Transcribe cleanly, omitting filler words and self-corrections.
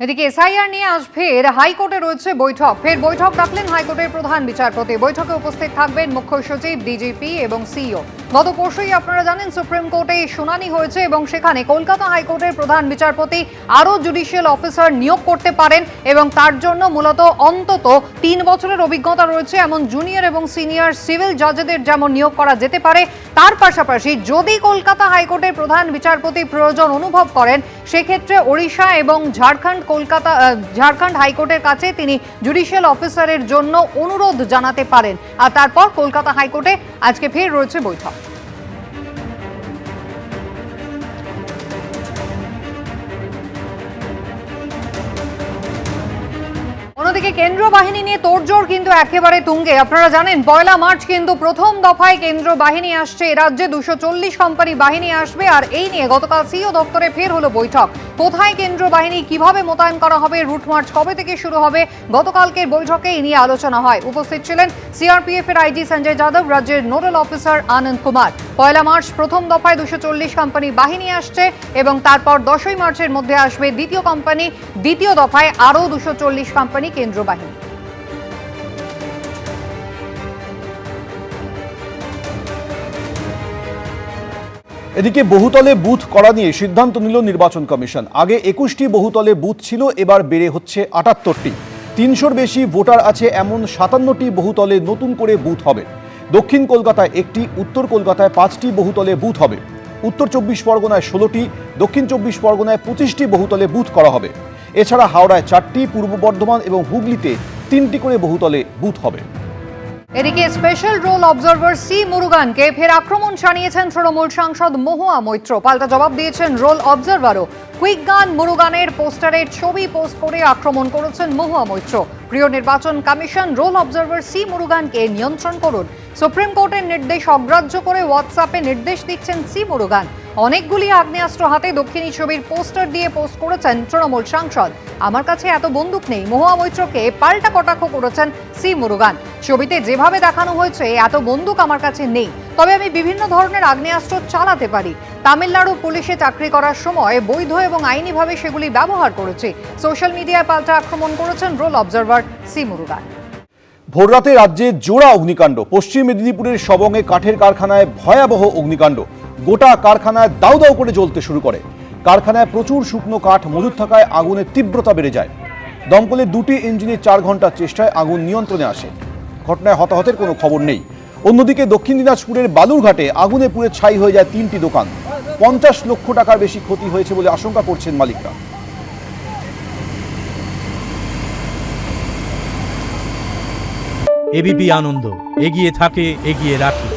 এদিকে এসআইআর নিয়ে আজ ফের হাইকোর্টে রয়েছে বৈঠক। ফের বৈঠক ডাকলেন হাইকোর্টের প্রধান বিচারপতি। বৈঠকে উপস্থিত থাকবেন মুখ্য সচিব, ডিজিপি এবং সিইও। গত পরশুই আপনারা জানেন সুপ্রিম কোর্টে শুনানি হয়েছে এবং সেখানে কলকাতা হাইকোর্টের প্রধান বিচারপতি আরও জুডিশিয়াল অফিসার নিয়োগ করতে পারেন এবং তার জন্য মূলত অন্তত ৩ বছরের অভিজ্ঞতা রয়েছে এমন জুনিয়র এবং সিনিয়র সিভিল জাজেদের যেমন নিয়োগ করা যেতে পারে, তার পাশাপাশি যদি কলকাতা হাইকোর্টের প্রধান বিচারপতি প্রয়োজন অনুভব করেন সেক্ষেত্রে ওড়িশা এবং ঝাড়খণ্ড হাইকোর্টের কাছে তিনি জুডিশিয়াল অফিসারের জন্য অনুরোধ জানাতে পারেন। আর তারপর কলকাতা হাইকোর্টে আজকে ফের রয়েছে বৈঠক। অন্যদিকে কেন্দ্র বাহিনী নিয়ে তোড়জোড় কিন্তু একেবারে তুঙ্গে। আপনারা জানেন 1 মার্চ কিন্তু প্রথম দফায় কেন্দ্র বাহিনী আসছে। রাজ্যে 240 কোম্পানি বাহিনী আসবে আর এই নিয়ে গতকাল সিইও দপ্তরে ফের হলো বৈঠক। কোথায় কেন্দ্র বাহিনী কিভাবে মোতায়েন করা হবে, রুট মার্চ কবে থেকে শুরু হবে, গতকালকের বৈঠকে এই নিয়ে আলোচনা হয়। উপস্থিত ছিলেন সিআরপিএফ এর আইজি সঞ্জয় যাদব, রাজ্যের নোডাল অফিসার আনন্দ কুমার। 1 মার্চ প্রথম দফায় 240 কোম্পানি বাহিনী আসছে এবং তারপর 10ই মার্চের মধ্যে আসবে দ্বিতীয় কোম্পানি। দ্বিতীয় দফায় আরও 240 কোম্পানি কেন্দ্র বাহিনী। এদিকে বহুতলে বুথ করা নিয়ে সিদ্ধান্ত নিল নির্বাচন কমিশন। আগে 21টি বহুতলে বুথ ছিল, এবার বেড়ে হচ্ছে 78টি। 300-র বেশি ভোটার আছে এমন 57টি বহুতলে নতুন করে বুথ হবে। দক্ষিণ কলকাতায় 1টি, উত্তর কলকাতায় 5টি বহুতলে বুথ হবে। উত্তর 24 পরগনায় 16টি, দক্ষিণ 24 পরগনায় 25টি বহুতলে বুথ করা হবে। এছাড়া হাওড়ায় 4টি, পূর্ব বর্ধমান এবং হুগলিতে 3টি করে বহুতলে বুথ হবে। এদিকে স্পেশাল রোল অবজারভার সি মুরুগানকে ফের আক্রমণ শানিয়েছেন তৃণমূল সাংসদ মহুয়া মৈত্র। পাল্টা জবাব দিয়েছেন রোল অবজারভারও। কুইক গান মুরুগানের পোস্টারের ছবি পোস্ট করে আক্রমণ করেছেন মহুয়া মৈত্র। প্রিয় নির্বাচন কমিশন, রোল অবজারভার সি মুরুগানকে নিয়ন্ত্রণ করুন। সুপ্রিম কোর্টের নির্দেশ অগ্রাহ্য করে হোয়াটসঅ্যাপে নির্দেশ দিচ্ছেন সি মুরুগান। অনেকগুলি আগ্নেয়াস্ত্র হাতে দক্ষিণী ছবির পোস্টার দিয়ে পোস্ট করেছেন তৃণমূল সাংসদ। আমার কাছে এত বন্দুক নেই, মহুয়া মৈত্রকে পাল্টা কটাক্ষ করেছেন সি মুরুগান। ছবিতে যেভাবে দেখানো হয়েছে এত বন্দুক আমার কাছে নেই, তবে আমি বিভিন্ন ধরনের আগ্নেয়াস্ত্র চালাতে পারি। তামিলনাড়ু পুলিশে চাকরি করার সময় বৈধ এবং আইনিভাবে সেগুলি ব্যবহার করেছি। সোশ্যাল মিডিয়ায় পাল্টা আক্রমণ করেছেন রোল অবজারভার সি মুরুগান। ভোররাতে রাজ্যে জোড়া অগ্নিকাণ্ড। পশ্চিম মেদিনীপুরের সবংয়ে কাঠের কারখানায় ভয়াবহ অগ্নিকাণ্ড। গোটা কারখানায় দাউ দাউ করে জ্বলতে শুরু করে। কারখানায় প্রচুর শুকনো কাঠ মজুদ থাকায় আগুনের তীব্রতা বেড়ে যায়। দমকলের 2টি ইঞ্জিনের 4 ঘন্টার চেষ্টায় আগুন নিয়ন্ত্রণে আসে। ঘটনায় হতাহতের কোনো খবর নেই। অন্যদিকে দক্ষিণ দিনাজপুরের বালুরঘাটে আগুনে পুড়ে ছাই হয়ে যায় 3টি দোকান। 50 লক্ষ টাকার বেশি ক্ষতি হয়েছে বলে আশঙ্কা করছেন মালিকরা। এবিপি আনন্দ, এগিয়ে থাকে, এগিয়ে রাখে।